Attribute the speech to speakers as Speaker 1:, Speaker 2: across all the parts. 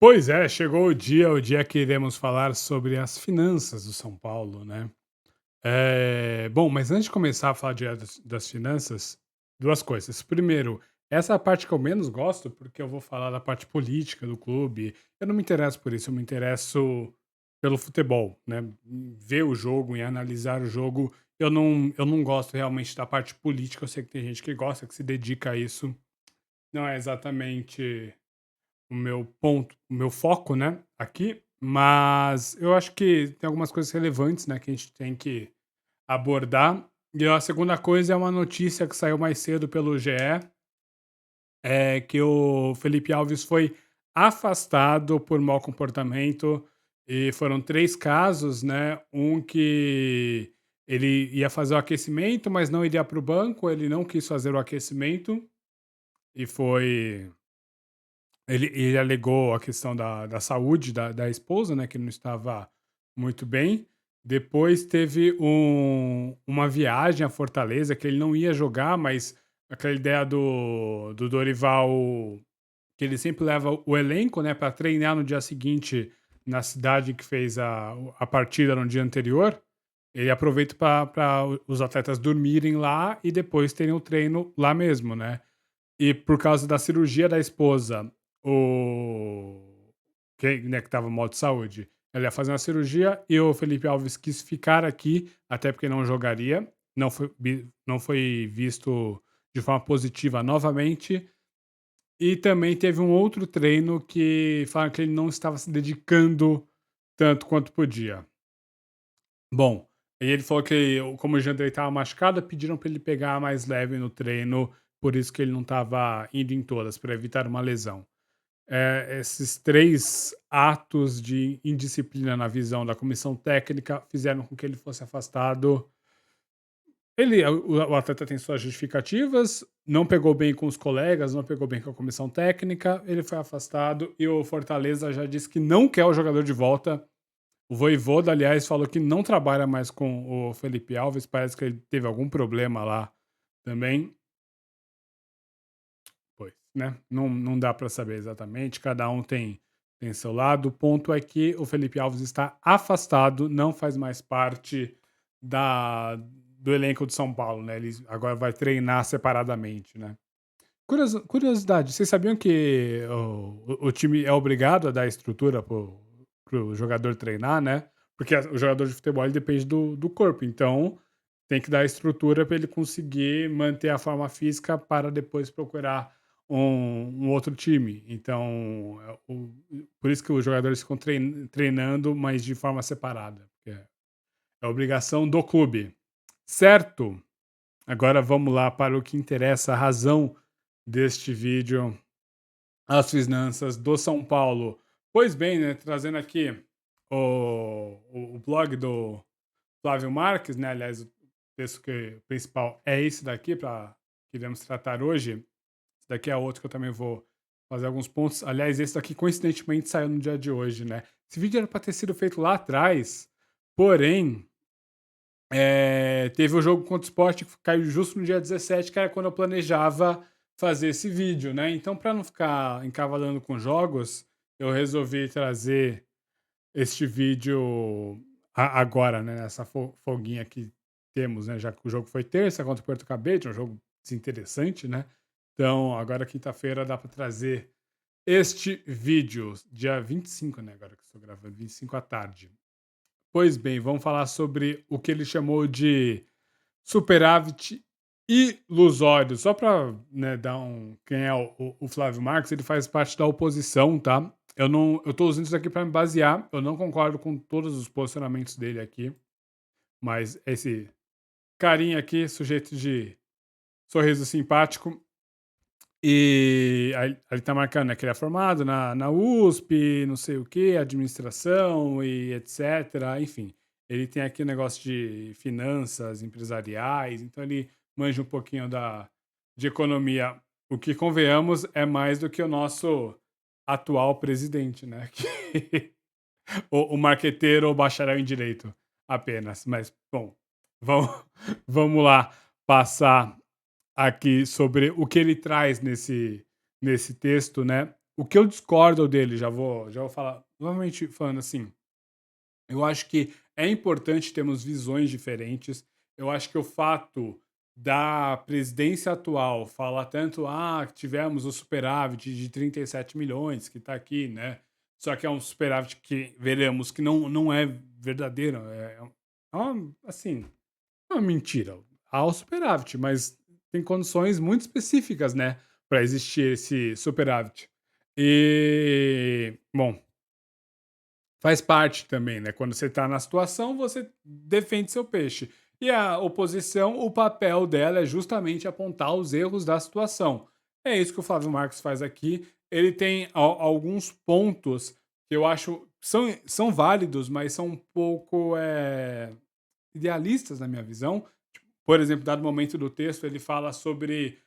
Speaker 1: Pois é, chegou o dia que iremos falar sobre as finanças do São Paulo, né. Bom, mas antes de começar a falar das finanças, 2 coisas. Primeiro, essa é a parte que eu menos gosto, porque eu vou falar da parte política do clube. Eu não me interesso por isso, eu me interesso pelo futebol, né, em ver o jogo, em analisar o jogo. Eu não gosto realmente da parte política, eu sei que tem gente que gosta, que se dedica a isso. Não é exatamente o meu ponto, o meu foco, né, aqui, mas eu acho que tem algumas coisas relevantes, né, que a gente tem que abordar. E a segunda coisa é uma notícia que saiu mais cedo pelo GE, é que o Felipe Alves foi afastado por mau comportamento e foram 3 casos, né, um que ele ia fazer o aquecimento, mas não iria para o banco, ele não quis fazer o aquecimento e foi. Ele alegou a questão da saúde da esposa, né, que não estava muito bem. Depois teve uma viagem à Fortaleza, que ele não ia jogar, mas aquela ideia do Dorival, que ele sempre leva o elenco, né, para treinar no dia seguinte na cidade que fez a partida no dia anterior. Ele aproveita para os atletas dormirem lá e depois terem o treino lá mesmo, né. E por causa da cirurgia da esposa, o né, que estava mal de saúde, ela ia fazer uma cirurgia e o Felipe Alves quis ficar aqui, até porque não jogaria, não foi visto de forma positiva novamente. E também teve um outro treino que falaram que ele não estava se dedicando tanto quanto podia. Bom, aí ele falou que como o Jandrei estava machucado, pediram para ele pegar mais leve no treino, por isso que ele não estava indo em todas, para evitar uma lesão. Esses 3 atos de indisciplina na visão da comissão técnica fizeram com que ele fosse afastado. O atleta tem suas justificativas, não pegou bem com os colegas, não pegou bem com a comissão técnica, ele foi afastado e o Fortaleza já disse que não quer o jogador de volta. O Vojvoda, aliás, falou que não trabalha mais com o Felipe Alves, parece que ele teve algum problema lá também. Pois, né, não dá para saber exatamente, cada um tem seu lado. O ponto é que o Felipe Alves está afastado, não faz mais parte do elenco de São Paulo, né, ele agora vai treinar separadamente, né. Curiosidade, vocês sabiam que o time é obrigado a dar estrutura para o jogador treinar, né? Porque o jogador de futebol ele depende do corpo, então tem que dar estrutura para ele conseguir manter a forma física para depois procurar um outro time. Então, por isso que os jogadores ficam treinando, mas de forma separada, porque é obrigação do clube, certo? Agora vamos lá para o que interessa, a razão deste vídeo, as finanças do São Paulo. Pois bem, né, trazendo aqui o blog do Flávio Marques, né, aliás, o texto principal é esse daqui para que iremos tratar hoje. Esse daqui é outro que eu também vou fazer alguns pontos. Aliás, esse daqui coincidentemente saiu no dia de hoje, né. Esse vídeo era para ter sido feito lá atrás, porém, teve o jogo contra o Sport que caiu justo no dia 17, que era quando eu planejava fazer esse vídeo, né. Então, para não ficar encavalando com jogos, eu resolvi trazer este vídeo agora, né, nessa folguinha que temos, né, já que o jogo foi terça contra o Porto Cabete, um jogo desinteressante, né. Então, agora quinta-feira dá para trazer este vídeo, dia 25, né, agora que eu estou gravando, 25 à tarde. Pois bem, vamos falar sobre o que ele chamou de superávit ilusório. Só para, né, dar quem é o Flávio Marques, ele faz parte da oposição, tá? Eu tô usando isso aqui para me basear, eu não concordo com todos os posicionamentos dele aqui, mas esse carinha aqui, sujeito de sorriso simpático, e aí ele tá marcando, né, que ele é formado na USP, não sei o quê, administração e etcétera, enfim. Ele tem aqui o negócio de finanças empresariais, então ele manja um pouquinho de economia. O que, convenhamos, é mais do que o nosso atual presidente, né, que o marqueteiro ou bacharel em direito apenas. Mas, bom, vamos vamos lá passar aqui sobre o que ele traz nesse texto, né. O que eu discordo dele, já vou falar novamente falando assim, eu acho que é importante termos visões diferentes. Eu acho que o fato da presidência atual falar tanto: "Ah, tivemos o superávit de 37 milhões que está aqui", né. Só que é um superávit que veremos que não é verdadeiro, é uma assim, é uma mentira. Há o superávit, mas tem condições muito específicas, né, para existir esse superávit. Bom, faz parte também, né, quando você está na situação, você defende seu peixe. E a oposição, o papel dela é justamente apontar os erros da situação. É isso que o Flávio Marcos faz aqui. Ele tem alguns pontos que eu acho são válidos, mas são um pouco, idealistas na minha visão. Por exemplo, dado momento do texto, ele fala sobre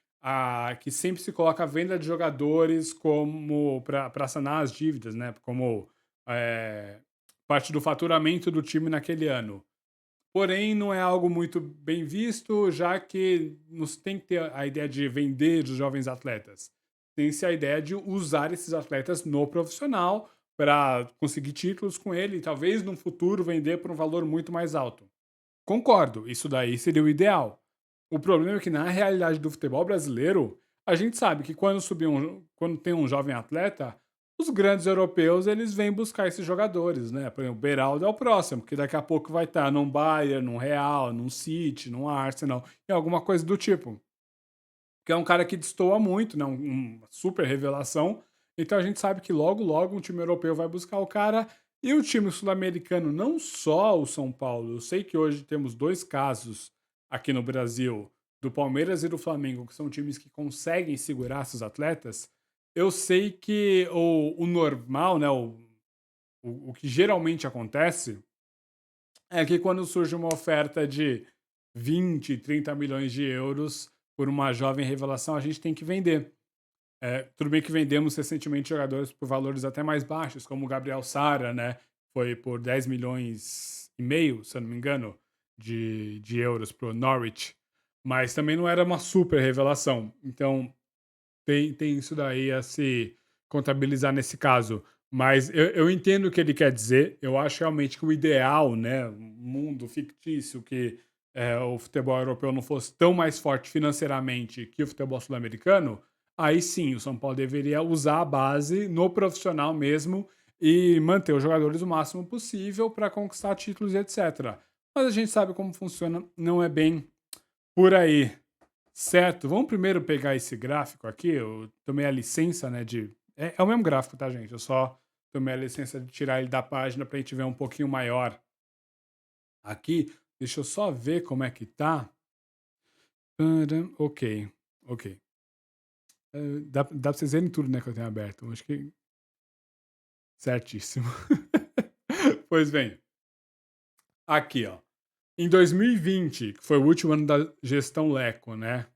Speaker 1: que sempre se coloca a venda de jogadores como para sanar as dívidas, né? Como eh, parte do faturamento do time naquele ano. Porém, não é algo muito bem visto, já que não se tem que ter a ideia de vender os jovens atletas. Tem-se a ideia de usar esses atletas no profissional para conseguir títulos com ele e talvez no futuro vender por um valor muito mais alto. Concordo, isso daí seria o ideal. O problema é que na realidade do futebol brasileiro, a gente sabe que quando tem um jovem atleta, os grandes europeus eles vêm buscar esses jogadores, né? Por exemplo, o Beraldo é o próximo, que daqui a pouco vai estar num Bayern, num Real, num City, num Arsenal, e alguma coisa do tipo. Que é um cara que destoa muito, né? Uma super revelação. Então a gente sabe que logo, logo um time europeu vai buscar o cara. E o time sul-americano, não só o São Paulo, eu sei que hoje temos dois casos aqui no Brasil, do Palmeiras e do Flamengo, que são times que conseguem segurar esses atletas. Eu sei que o normal, né? O que geralmente acontece é que quando surge uma oferta de 20, 30 milhões de euros por uma jovem revelação, a gente tem que vender. Tudo bem que vendemos recentemente jogadores por valores até mais baixos, como o Gabriel Sara, né? Foi por 10 milhões e meio, se eu não me engano, de euros para o Norwich. Mas também não era uma super revelação. Então, tem isso daí a se contabilizar nesse caso. Mas eu entendo o que ele quer dizer. Eu acho realmente que o ideal, né, um mundo fictício que o futebol europeu não fosse tão mais forte financeiramente que o futebol sul-americano, aí sim o São Paulo deveria usar a base no profissional mesmo e manter os jogadores o máximo possível para conquistar títulos e etc. Mas a gente sabe como funciona, não é bem por aí. Certo, vamos primeiro pegar esse gráfico aqui. Eu tomei a licença, né, de. É o mesmo gráfico, tá, gente? Eu só tomei a licença de tirar ele da página para a gente ver um pouquinho maior aqui. Deixa eu só ver como é que tá. Ok, ok. Dá pra vocês verem tudo, né, que eu tenho aberto. Acho que certíssimo. Pois bem, aqui, ó. Em 2020, que foi o último ano da gestão Leco, né?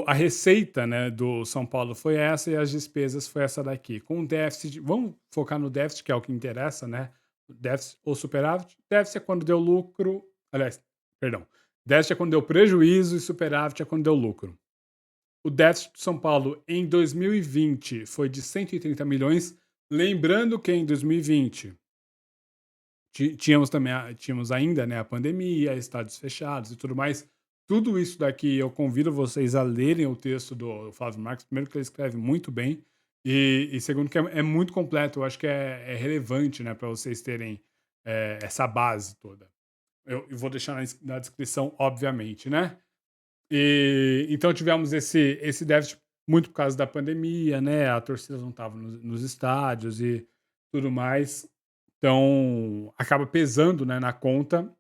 Speaker 1: A receita, né, do São Paulo foi essa e as despesas foi essa daqui. Com déficit, vamos focar no déficit, que é o que interessa, né? Déficit ou superávit. Déficit é quando deu lucro. Aliás, perdão. Déficit é quando deu prejuízo e superávit é quando deu lucro. O déficit do São Paulo em 2020 foi de 130 milhões. Lembrando que em 2020 tínhamos ainda, né, a pandemia, estádios fechados e tudo mais. Tudo isso daqui eu convido vocês a lerem o texto do Flávio Marques. Primeiro que ele escreve muito bem e segundo que é muito completo. Eu acho que é relevante, né, para vocês terem essa base toda. Eu vou deixar na descrição, obviamente, né? Então tivemos esse déficit muito por causa da pandemia, né? A torcida não estava nos estádios e tudo mais. Então, acaba pesando, né, na conta,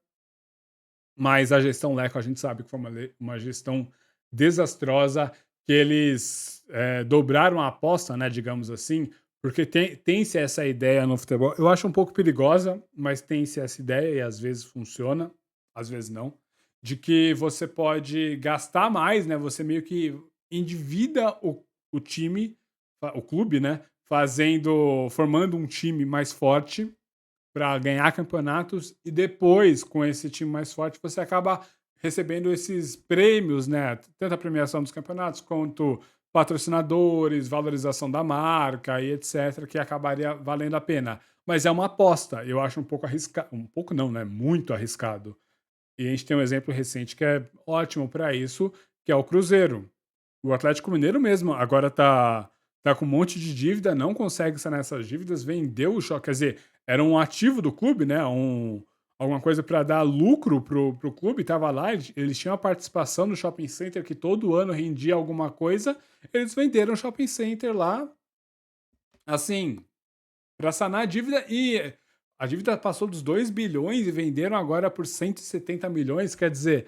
Speaker 1: mas a gestão Leco a gente sabe que foi uma gestão desastrosa, que eles dobraram a aposta, né, digamos assim, porque tem-se essa ideia no futebol. Eu acho um pouco perigosa, mas tem-se essa ideia e às vezes funciona, às vezes não, de que você pode gastar mais, né? Você meio que endivida o time, o clube, né? Formando um time mais forte para ganhar campeonatos e depois, com esse time mais forte, você acaba recebendo esses prêmios, né? Tanto a premiação dos campeonatos quanto patrocinadores, valorização da marca e etc, que acabaria valendo a pena. Mas é uma aposta, eu acho um pouco arriscado, um pouco não, né, muito arriscado. E a gente tem um exemplo recente que é ótimo para isso, que é o Cruzeiro. O Atlético Mineiro mesmo agora tá com um monte de dívida, não consegue sanar essas dívidas, vendeu o shopping, quer dizer, era um ativo do clube, né, alguma coisa para dar lucro pro clube, estava lá, eles tinham a participação no shopping center que todo ano rendia alguma coisa, eles venderam o shopping center lá, assim, para sanar a dívida, e a dívida passou dos 2 bilhões e venderam agora por 170 milhões, quer dizer,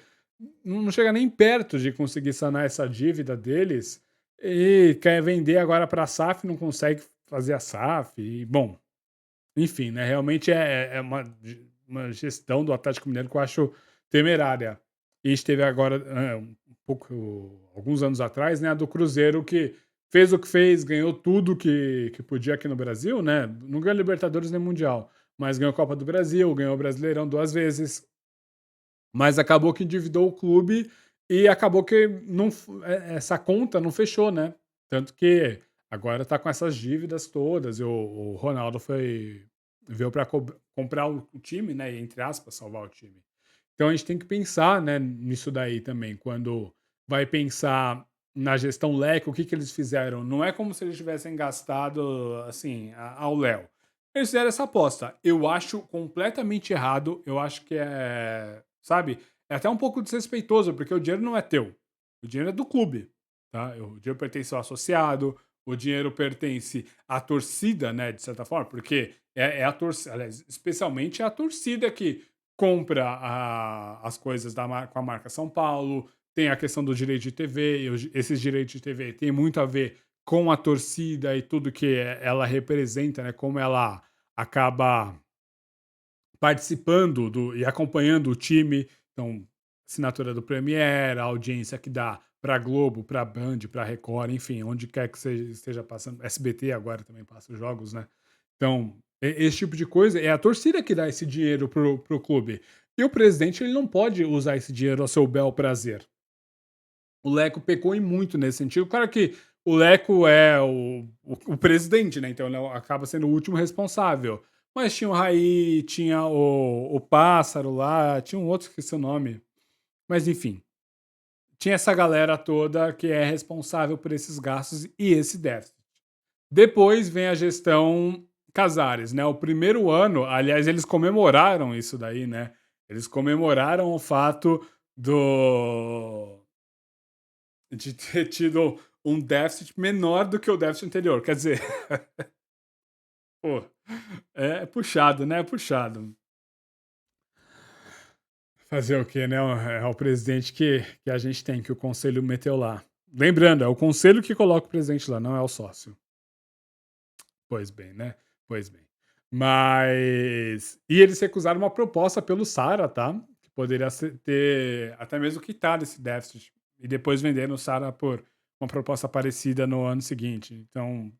Speaker 1: não chega nem perto de conseguir sanar essa dívida deles e quer vender agora para a SAF, não consegue fazer a SAF. E, bom, enfim, né? Realmente é uma gestão do Atlético Mineiro que eu acho temerária. E a gente teve agora, alguns anos atrás, né, a do Cruzeiro, que fez o que fez, ganhou tudo que podia aqui no Brasil, né? Não ganhou Libertadores nem Mundial, mas ganhou a Copa do Brasil, ganhou o Brasileirão 2 vezes, mas acabou que endividou o clube e acabou que essa conta não fechou, né? Tanto que agora tá com essas dívidas todas. E o Ronaldo veio para comprar o time, né? E, entre aspas, salvar o time. Então a gente tem que pensar, né, nisso daí também, quando vai pensar na gestão Leco, o que que eles fizeram? Não é como se eles tivessem gastado assim ao léu. Eles fizeram essa aposta. Eu acho completamente errado. Eu acho que é, sabe, é até um pouco desrespeitoso, porque o dinheiro não é teu. O dinheiro é do clube, tá? O dinheiro pertence ao associado, o dinheiro pertence à torcida, né, de certa forma, porque é a torcida, aliás, especialmente a torcida que compra as coisas com a marca São Paulo, tem a questão do direito de TV, e esses direitos de TV têm muito a ver com a torcida e tudo que ela representa, né? Como ela acaba participando e acompanhando o time. Então, assinatura do Premiere, a audiência que dá para Globo, para Band, para Record, enfim, onde quer que seja, esteja passando. SBT agora também passa os jogos, né? Então, esse tipo de coisa é a torcida que dá esse dinheiro pro clube. E o presidente ele não pode usar esse dinheiro ao seu bel prazer. O Leco pecou em muito nesse sentido. Claro que o Leco é o presidente, né? Então ele acaba sendo o último responsável. Mas tinha o Raí, tinha o Pássaro lá, tinha um outro que esqueci o nome. Mas enfim, tinha essa galera toda que é responsável por esses gastos e esse déficit. Depois vem a gestão Casares, né? O primeiro ano, aliás, eles comemoraram isso daí, né? Eles comemoraram o fato de ter tido um déficit menor do que o déficit anterior. Quer dizer, pô, é puxado, né? É puxado. Fazer o quê, né? É o presidente que a gente tem, que o conselho meteu lá. Lembrando, é o conselho que coloca o presidente lá, não é o sócio. Pois bem, né? Pois bem. Mas. E eles recusaram uma proposta pelo Sara, tá? Que poderia ter até mesmo quitado esse déficit. E depois vendendo o Sara por uma proposta parecida no ano seguinte. Então,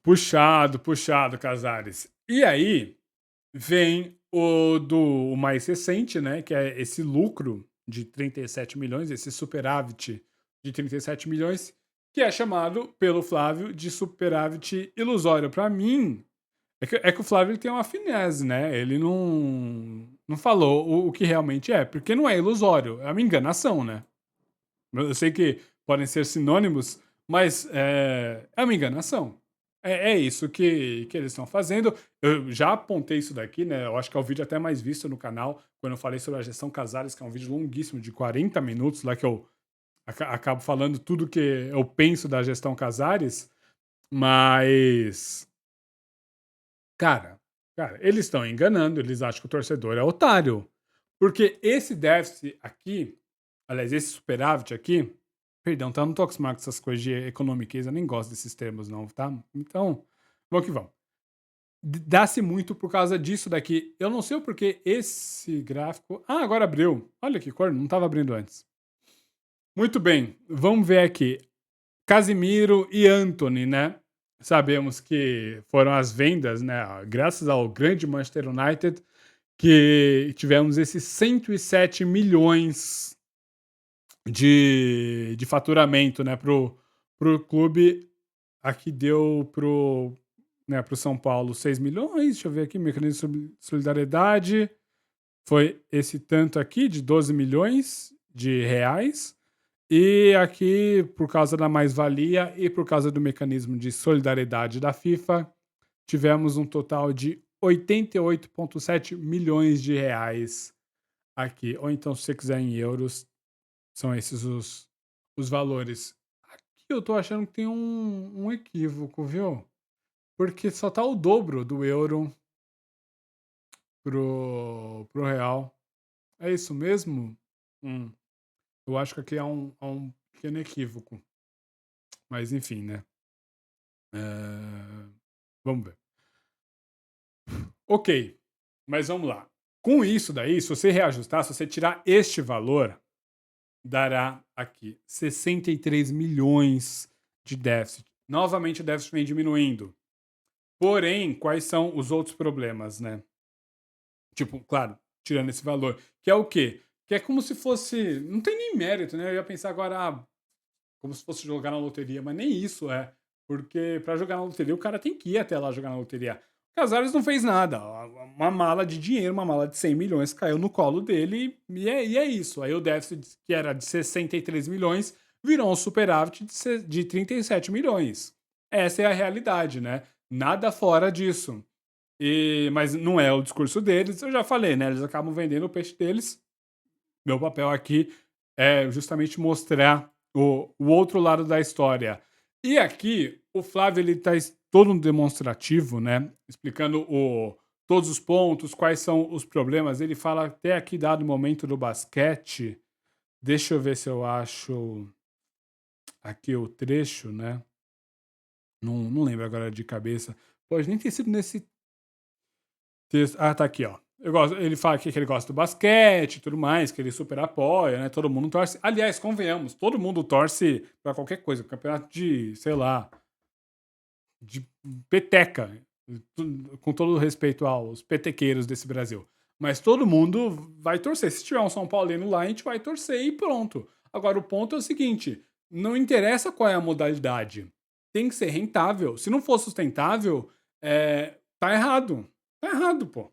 Speaker 1: puxado, puxado, Casares. E aí vem o mais recente, né? Que é esse lucro de 37 milhões, esse superávit de 37 milhões, que é chamado pelo Flávio de superávit ilusório. Para mim, é que o Flávio ele tem uma finese, né? Ele não falou o que realmente é, porque não é ilusório, é uma enganação, né? Eu sei que podem ser sinônimos, mas é uma enganação. É isso que eles estão fazendo. Eu já apontei isso daqui, né? Eu acho que é o vídeo até mais visto no canal, quando eu falei sobre a gestão Casares, que é um vídeo longuíssimo, de 40 minutos, lá que eu acabo falando tudo que eu penso da gestão Casares, mas, cara, eles estão enganando, eles acham que o torcedor é otário. Porque esse déficit aqui, aliás, esse superávit aqui, perdão, tá? Eu não tô acostumado com essas coisas de economiqueza, eu nem gosto desses termos, não, tá? Então, vamos que vamos. Dá-se muito por causa disso daqui. Eu não sei o porquê esse gráfico. Ah, agora abriu. Olha que cor, não estava abrindo antes. Muito bem, vamos ver aqui. Casimiro e Anthony, né? Sabemos que foram as vendas, né? Graças ao grande Manchester United, que tivemos esses 107 milhões de faturamento, né, pro clube. Aqui deu pro São Paulo 6 milhões. Deixa eu ver aqui, mecanismo de solidariedade, foi esse tanto aqui de 12 milhões de reais. E aqui, por causa da mais-valia e por causa do mecanismo de solidariedade da FIFA, tivemos um total de 88,7 milhões de reais aqui. Ou então, se você quiser em euros, são esses os valores. Aqui eu tô achando que tem um equívoco, viu? Porque só tá o dobro do euro pro real. É isso mesmo? Hum, eu acho que aqui há um pequeno equívoco. Mas enfim, né? É, vamos ver. Ok, mas vamos lá. Com isso daí, se você reajustar, se você tirar este valor, dará aqui 63 milhões de déficit. Novamente o déficit vem diminuindo. Porém, quais são os outros problemas, né? Tipo, claro, tirando esse valor, que é o quê? Que é como se fosse, não tem nem mérito, né? Eu ia pensar agora, como se fosse jogar na loteria, mas nem isso é. Porque para jogar na loteria, o cara tem que ir até lá jogar na loteria. Casares não fez nada. Uma mala de dinheiro, uma mala de 100 milhões caiu no colo dele e é isso. Aí o déficit, que era de 63 milhões, virou um superávit de 37 milhões. Essa é a realidade, né? Nada fora disso. Mas não é o discurso deles, eu já falei, né? Eles acabam vendendo o peixe deles. Meu papel aqui é justamente mostrar o outro lado da história. E aqui, o Flávio, ele tá todo um demonstrativo, né? Explicando todos os pontos, quais são os problemas. Ele fala até aqui, dado o momento do basquete. Deixa eu ver se eu acho aqui o trecho, né? Não lembro agora de cabeça. Pode nem ter sido nesse texto. Ah, tá aqui, ó. Ele fala aqui que ele gosta do basquete e tudo mais, que ele super apoia, né? Todo mundo torce. Aliás, convenhamos, todo mundo torce pra qualquer coisa. Campeonato de, sei lá, de peteca. Com todo o respeito aos petequeiros desse Brasil. Mas todo mundo vai torcer. Se tiver um São Paulino lá, a gente vai torcer e pronto. Agora, o ponto é o seguinte: não interessa qual é a modalidade. Tem que ser rentável. Se não for sustentável, tá errado. Tá errado, pô.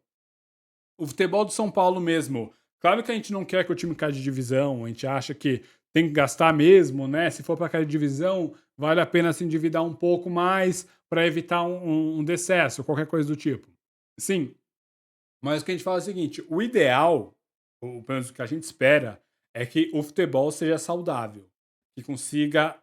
Speaker 1: O futebol do São Paulo mesmo. Claro que a gente não quer que o time caia de divisão, a gente acha que tem que gastar mesmo, né? Se for para cair de divisão, vale a pena se endividar um pouco mais para evitar um decesso, qualquer coisa do tipo. Sim, mas o que a gente fala é o seguinte: o ideal, ou pelo menos o que a gente espera, é que o futebol seja saudável, que consiga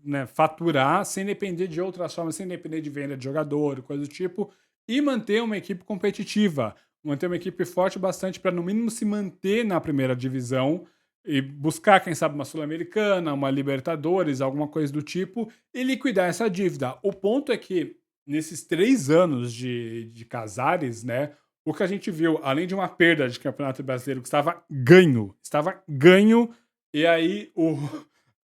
Speaker 1: né, faturar sem depender de outras formas, sem depender de venda de jogador, coisa do tipo, e manter uma equipe competitiva, manter uma equipe forte bastante para, no mínimo, se manter na primeira divisão e buscar, quem sabe, uma Sul-Americana, uma Libertadores, alguma coisa do tipo, e liquidar essa dívida. O ponto é que nesses 3 anos de Casares, né? O que a gente viu, além de uma perda de campeonato brasileiro que estava ganho, e aí,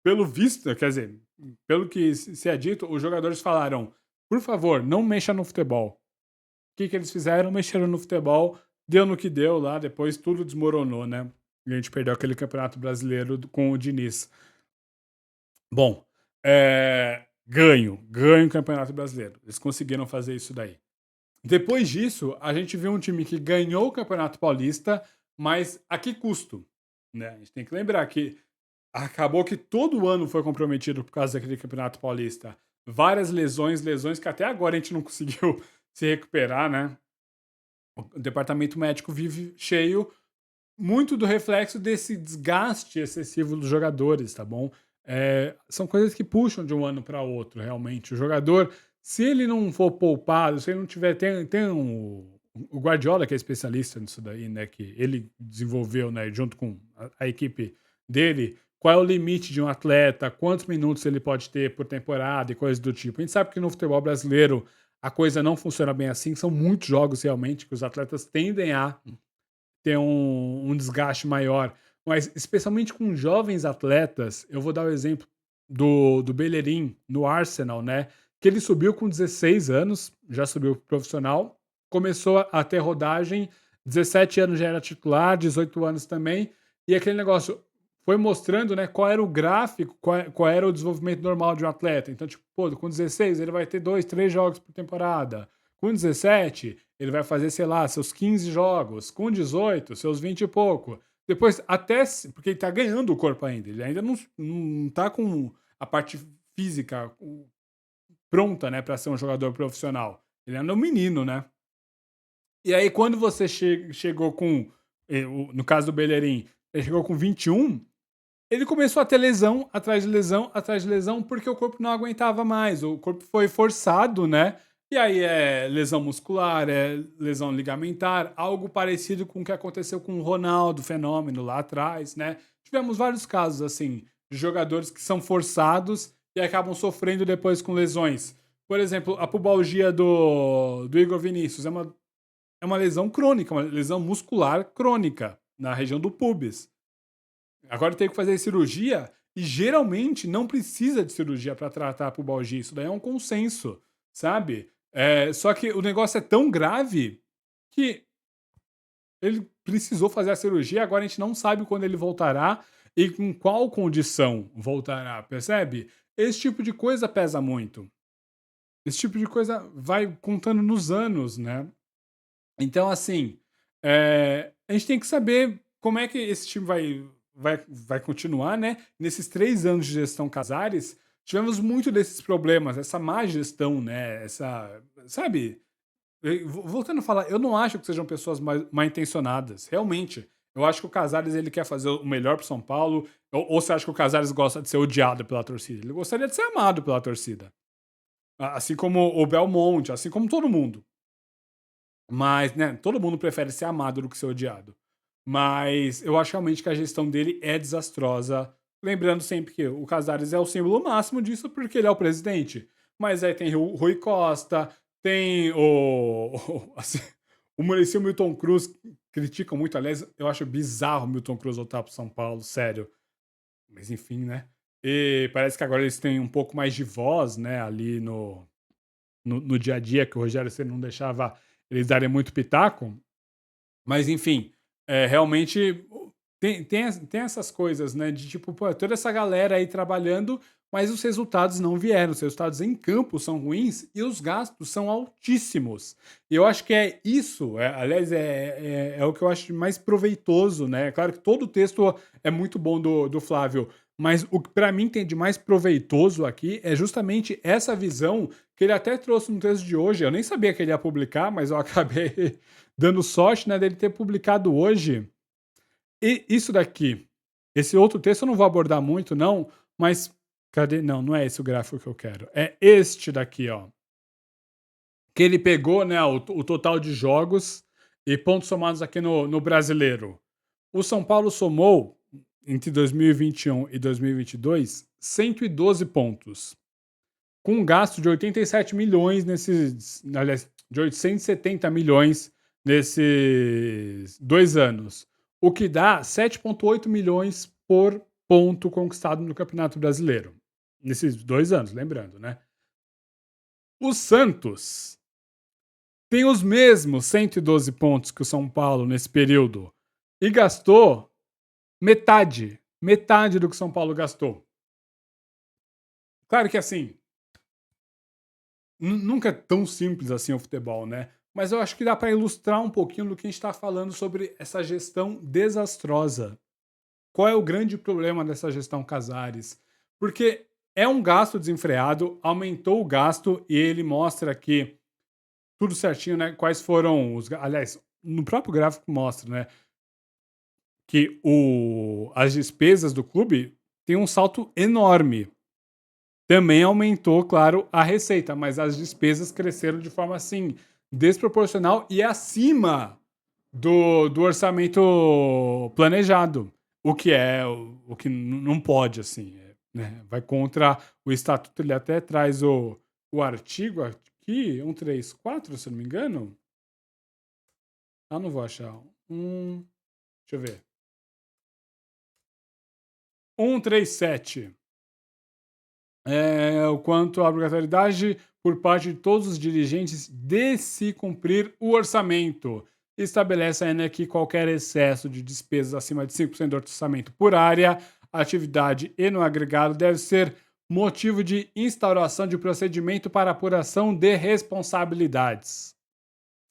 Speaker 1: pelo visto, quer dizer, pelo que se é dito, os jogadores falaram: por favor, não mexa no futebol. O que eles fizeram? Mexeram no futebol, deu no que deu lá, depois tudo desmoronou, né? E a gente perdeu aquele campeonato brasileiro com o Diniz. Bom, ganho o Campeonato Brasileiro. Eles conseguiram fazer isso daí. Depois disso, a gente viu um time que ganhou o Campeonato Paulista, mas a que custo? Né? A gente tem que lembrar que acabou que todo ano foi comprometido por causa daquele Campeonato Paulista. Várias lesões que até agora a gente não conseguiu se recuperar, né? O departamento médico vive cheio, muito do reflexo desse desgaste excessivo dos jogadores, tá bom? São coisas que puxam de um ano para outro, realmente. O jogador, se ele não for poupado, se ele não tiver. Tem o Guardiola, que é especialista nisso daí, né? Que ele desenvolveu, né? Junto com a equipe dele. Qual é o limite de um atleta? Quantos minutos ele pode ter por temporada e coisas do tipo? A gente sabe que no futebol brasileiro a coisa não funciona bem assim. São muitos jogos realmente que os atletas tendem a ter um desgaste maior. Mas, especialmente com jovens atletas, eu vou dar o exemplo do Bellerin no Arsenal, né? Que ele subiu com 16 anos, já subiu pro profissional, começou a ter rodagem, 17 anos já era titular, 18 anos também, e aquele negócio, foi mostrando, né, qual era o gráfico, qual era o desenvolvimento normal de um atleta. Então, tipo, pô, com 16 ele vai ter 2, 3 jogos por temporada. Com 17 ele vai fazer, sei lá, seus 15 jogos. Com 18, seus 20 e pouco. Depois, porque ele tá ganhando o corpo ainda. Ele ainda não tá com a parte física pronta, né, para ser um jogador profissional. Ele ainda é um menino, né? E aí, quando você chegou com. No caso do Bellerin, ele chegou com 21, ele começou a ter lesão, atrás de lesão, atrás de lesão, porque o corpo não aguentava mais. O corpo foi forçado, né? E aí é lesão muscular, é lesão ligamentar, algo parecido com o que aconteceu com o Ronaldo, fenômeno lá atrás, né? Tivemos vários casos assim, de jogadores que são forçados e acabam sofrendo depois com lesões. Por exemplo, a pubalgia do Igor Vinícius é uma lesão crônica, uma lesão muscular crônica na região do pubis. Agora tem que fazer cirurgia e geralmente não precisa de cirurgia para tratar a pubalgia. Isso daí é um consenso, sabe? Só que o negócio é tão grave que ele precisou fazer a cirurgia. Agora a gente não sabe quando ele voltará e com qual condição voltará, percebe? Esse tipo de coisa pesa muito. Esse tipo de coisa vai contando nos anos, né? Então, assim, a gente tem que saber como é que esse time vai continuar, né? Nesses 3 anos de gestão Casares, tivemos muito desses problemas, essa má gestão, né? Sabe? Voltando a falar, eu não acho que sejam pessoas mal intencionadas, realmente. Eu acho que o Casares ele quer fazer o melhor para São Paulo, ou você acha que o Casares gosta de ser odiado pela torcida? Ele gostaria de ser amado pela torcida. Assim como o Belmonte, assim como todo mundo. Mas, né, todo mundo prefere ser amado do que ser odiado. Mas eu acho realmente que a gestão dele é desastrosa. Lembrando sempre que o Casares é o símbolo máximo disso porque ele é o presidente. Mas aí tem o Rui Costa, tem assim, o Muricy e o Milton Cruz criticam muito. Aliás, eu acho bizarro o Milton Cruz voltar para São Paulo, sério. Mas enfim, né? E parece que agora eles têm um pouco mais de voz, né, ali no dia a dia, que o Rogério Ceni não deixava eles darem muito pitaco. Mas enfim, realmente tem essas coisas, né? De tipo, pô, toda essa galera aí trabalhando, mas os resultados não vieram. Os resultados em campo são ruins e os gastos são altíssimos. E eu acho que é isso, aliás, é o que eu acho mais proveitoso, né? Claro que todo o texto é muito bom do Flávio, mas o que para mim tem de mais proveitoso aqui é justamente essa visão que ele até trouxe no texto de hoje. Eu nem sabia que ele ia publicar, mas eu acabei dando sorte, né, dele ter publicado hoje. E isso daqui, esse outro texto eu não vou abordar muito, não, mas cadê? Não, não é esse o gráfico que eu quero. É este daqui, ó. Que ele pegou, né, o total de jogos e pontos somados aqui no brasileiro. O São Paulo somou, entre 2021 e 2022, 112 pontos, com um gasto de 87 milhões nesses, aliás, de 870 milhões nesses 2 anos, o que dá 7,8 milhões por ponto conquistado no Campeonato Brasileiro. Nesses 2 anos, lembrando, né? O Santos tem os mesmos 112 pontos que o São Paulo nesse período e gastou metade do que o São Paulo gastou. Claro que assim, nunca é tão simples assim o futebol, né? Mas eu acho que dá para ilustrar um pouquinho do que a gente está falando sobre essa gestão desastrosa. Qual é o grande problema dessa gestão Casares? Porque é um gasto desenfreado, aumentou o gasto e ele mostra que tudo certinho, né? Quais foram os. Aliás, no próprio gráfico mostra, né? Que as despesas do clube têm um salto enorme. Também aumentou, claro, a receita, mas as despesas cresceram de forma assim desproporcional e acima do orçamento planejado, o que o que não pode assim, né? Vai contra o estatuto. Ele até traz o artigo aqui, 134, se eu não me engano. Ah, não vou achar. Deixa eu ver. 137. O quanto à obrigatoriedade por parte de todos os dirigentes de se cumprir o orçamento. e estabelece ainda que qualquer excesso de despesas acima de 5% do orçamento por área, atividade e no agregado deve ser motivo de instauração de procedimento para apuração de responsabilidades.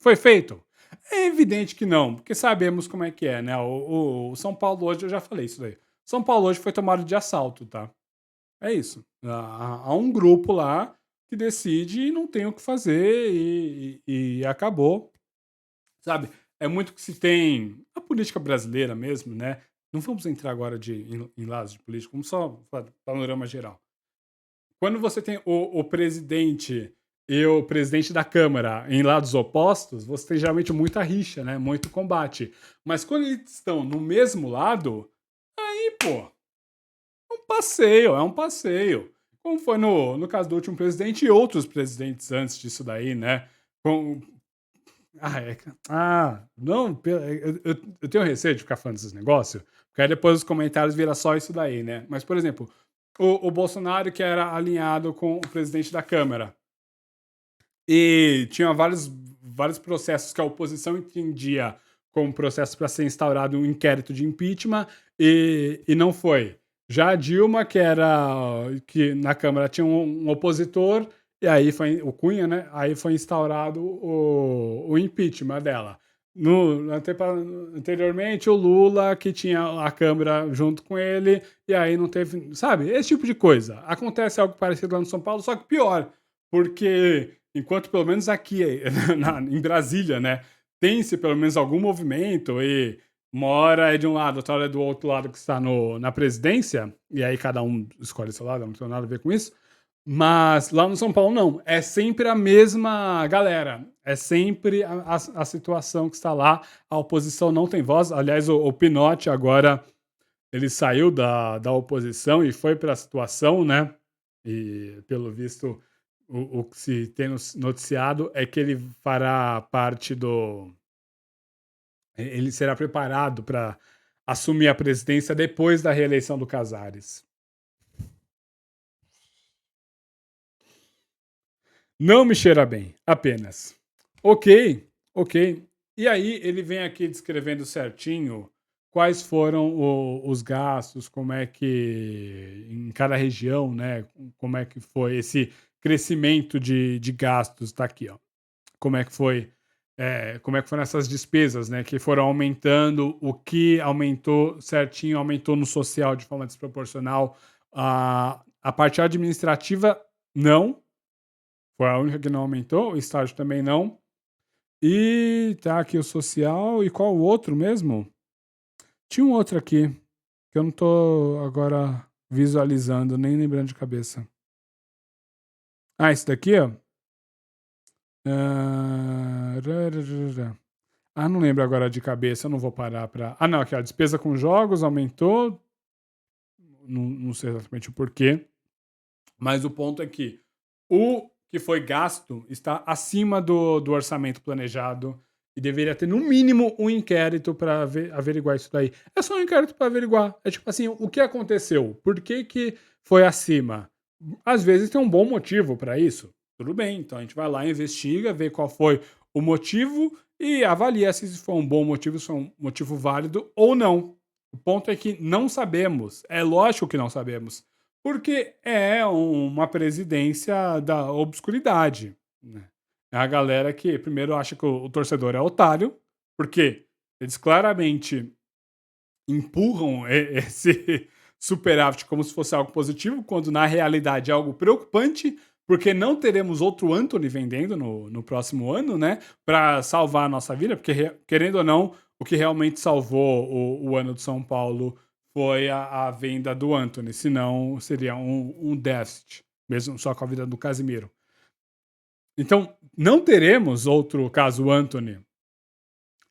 Speaker 1: Foi feito? É evidente que não, porque sabemos como é que é, né? O São Paulo hoje, eu já falei isso daí. São Paulo hoje foi tomado de assalto, tá? É isso. Há um grupo lá que decide e não tem o que fazer e acabou, sabe? É muito que se tem a política brasileira mesmo, né? Não vamos entrar agora em lados de política, vamos só falar panorama geral. Quando você tem o presidente e o presidente da Câmara em lados opostos, você tem geralmente muita rixa, né? Muito combate. Mas quando eles estão no mesmo lado, aí, pô, é um passeio. Como foi no caso do último presidente e outros presidentes antes disso daí, né? Com, não, eu tenho receio de ficar falando desses negócios, porque aí depois os comentários viram só isso daí, né? Mas, por exemplo, o Bolsonaro, que era alinhado com o presidente da Câmara, e tinha vários processos que a oposição entendia como processo para ser instaurado um inquérito de impeachment e não foi. Já a Dilma, que na Câmara tinha um opositor, e aí foi o Cunha, né? Aí foi instaurado o impeachment dela. Anteriormente, o Lula, que tinha a Câmara junto com ele, e aí não teve. Sabe? Esse tipo de coisa. Acontece algo parecido lá no São Paulo, só que pior. Porque enquanto pelo menos aqui em Brasília, né, tem-se pelo menos algum movimento e uma hora é de um lado, outra hora é do outro lado que está na presidência, e aí cada um escolhe seu lado, não tem nada a ver com isso. Mas lá no São Paulo não, é sempre a mesma galera, é sempre a situação que está lá, a oposição não tem voz. Aliás, o Pinotti agora ele saiu da oposição e foi para a situação, né? E pelo visto, o que se tem noticiado é que ele fará parte do. Ele será preparado para assumir a presidência depois da reeleição do Casares. Não me cheira bem, apenas. Ok, ok. E aí ele vem aqui descrevendo certinho quais foram os gastos, como é que em cada região, né? Como é que foi esse crescimento de gastos, tá aqui, ó. Como é que foi, como é que foram essas despesas, né? Que foram aumentando, o que aumentou certinho, aumentou no social de forma desproporcional. A parte administrativa, não, foi a única que não aumentou, o estágio também não. E tá aqui o social. E qual o outro mesmo? Tinha um outro aqui, que eu não tô agora visualizando, nem lembrando de cabeça. Ah, esse daqui, ó. Rararara. Não lembro agora de cabeça, eu não vou parar pra. Não, aqui, ó. Despesa com jogos aumentou. Não sei exatamente o porquê. Mas o ponto é que o que foi gasto está acima do orçamento planejado e deveria ter, no mínimo, um inquérito para averiguar isso daí. É só um inquérito para averiguar. É tipo assim, o que aconteceu? Por que, que foi acima? Às vezes tem um bom motivo para isso. Tudo bem, então a gente vai lá, investiga, vê qual foi o motivo e avalia se foi um bom motivo, se foi um motivo válido ou não. O ponto é que não sabemos. É lógico que não sabemos. Porque é uma presidência da obscuridade, né. É a galera que primeiro acha que o torcedor é otário, porque eles claramente empurram esse superávit como se fosse algo positivo, quando na realidade é algo preocupante, porque não teremos outro Antony vendendo no próximo ano, né, para salvar a nossa vida, porque querendo ou não, o que realmente salvou o ano de São Paulo foi a venda do Antony, senão seria um déficit, mesmo só com a vida do Casimiro. Então, não teremos outro caso Antony.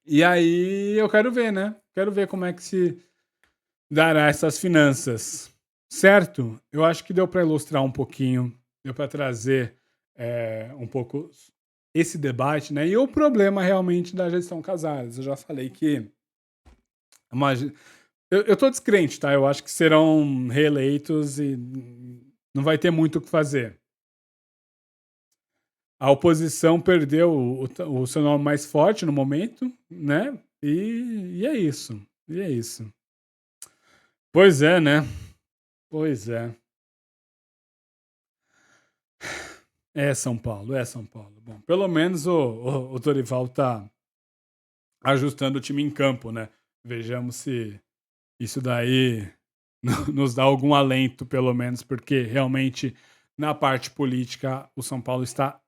Speaker 1: E aí eu quero ver, né? Quero ver como é que se dará essas finanças, certo? Eu acho que deu para ilustrar um pouquinho, deu para trazer um pouco esse debate, né? E o problema realmente da gestão Casares. Eu já falei que eu tô descrente, tá? Eu acho que serão reeleitos e não vai ter muito o que fazer. a oposição perdeu o seu nome mais forte no momento, né, e é isso, e é isso. Pois é, né. Pois é. É São Paulo, é São Paulo. Bom, pelo menos o Dorival tá ajustando o time em campo, né. Vejamos se isso daí nos dá algum alento, pelo menos, porque realmente na parte política o São Paulo está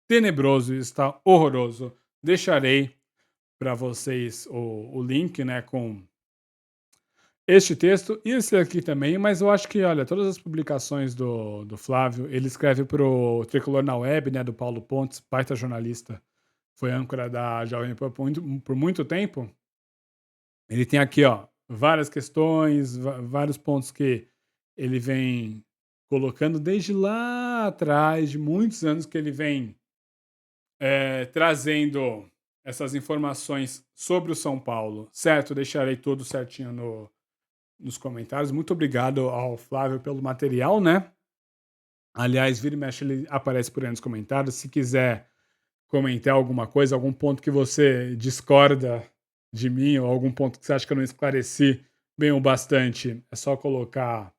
Speaker 1: tenebroso, está horroroso. Deixarei para vocês o link, né, com este texto e esse aqui também, mas eu acho que, olha, todas as publicações do Flávio, ele escreve para o Tricolor na Web, né, do Paulo Pontes, baita jornalista, foi âncora da Jovem Pan por muito tempo. Ele tem aqui, ó, várias questões, vários pontos que ele vem colocando desde lá atrás, de muitos anos que ele vem trazendo essas informações sobre o São Paulo, certo? Deixarei tudo certinho nos comentários. Muito obrigado ao Flávio pelo material, né? Aliás, vira e mexe, ele aparece por aí nos comentários. Se quiser comentar alguma coisa, algum ponto que você discorda de mim, ou algum ponto que você acha que eu não esclareci bem o bastante, é só colocar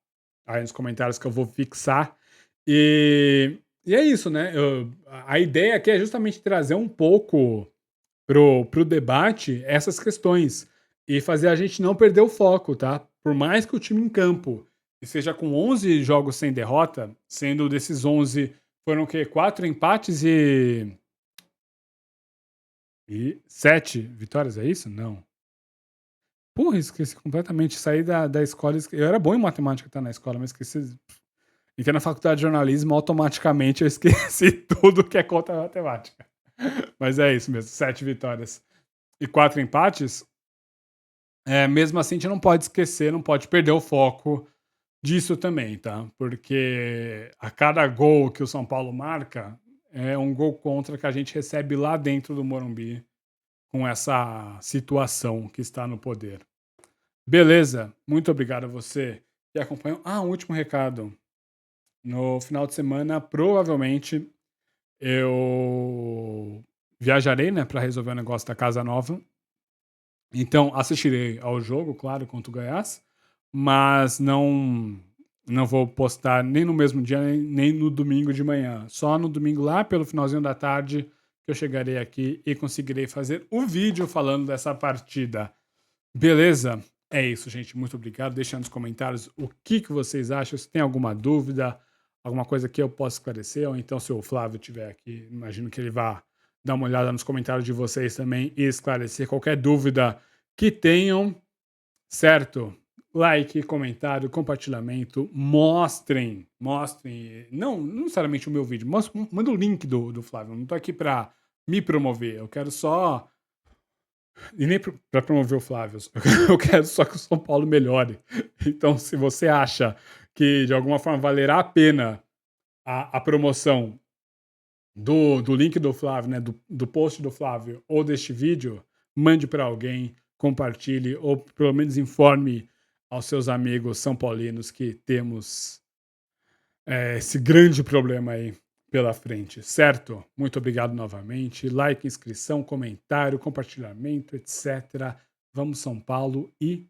Speaker 1: aí nos comentários que eu vou fixar. E é isso, né? A ideia aqui é justamente trazer um pouco pro debate essas questões e fazer a gente não perder o foco, tá? Por mais que o time em campo esteja com 11 jogos sem derrota, sendo desses 11 foram o quê? 4 empates e 7 vitórias, é isso? Não. Porra, esqueci completamente. Saí da escola. Eu era bom em matemática, tá na escola, mas esqueci. Entrei na faculdade de jornalismo, automaticamente eu esqueci tudo que é contra a matemática. Mas é isso mesmo, 7 vitórias e 4 empates. Mesmo assim, a gente não pode esquecer, não pode perder o foco disso também, tá? Porque a cada gol que o São Paulo marca é um gol contra que a gente recebe lá dentro do Morumbi com essa situação que está no poder. Beleza, muito obrigado a você que acompanhou. Ah, um último recado. No final de semana, provavelmente, eu viajarei, né, para resolver o negócio da casa nova. Então, assistirei ao jogo, claro, contra o Goiás, mas não vou postar nem no mesmo dia, nem no domingo de manhã. Só no domingo lá, pelo finalzinho da tarde, que eu chegarei aqui e conseguirei fazer o vídeo falando dessa partida. Beleza? É isso, gente. Muito obrigado. Deixa nos comentários o que vocês acham. Se tem alguma dúvida, alguma coisa que eu possa esclarecer, ou então se o Flávio estiver aqui, imagino que ele vá dar uma olhada nos comentários de vocês também e esclarecer qualquer dúvida que tenham, certo? Like, comentário, compartilhamento, mostrem, não necessariamente o meu vídeo, manda o link do Flávio, eu não tô aqui para me promover, eu quero só e nem para promover o Flávio. Eu quero só que o São Paulo melhore. Então, se você acha que de alguma forma valerá a pena a promoção do link do Flávio, né, do post do Flávio ou deste vídeo, mande para alguém, compartilhe ou pelo menos informe aos seus amigos são paulinos que temos esse grande problema aí pela frente, certo? Muito obrigado novamente. Like, inscrição, comentário, compartilhamento, etc. Vamos São Paulo e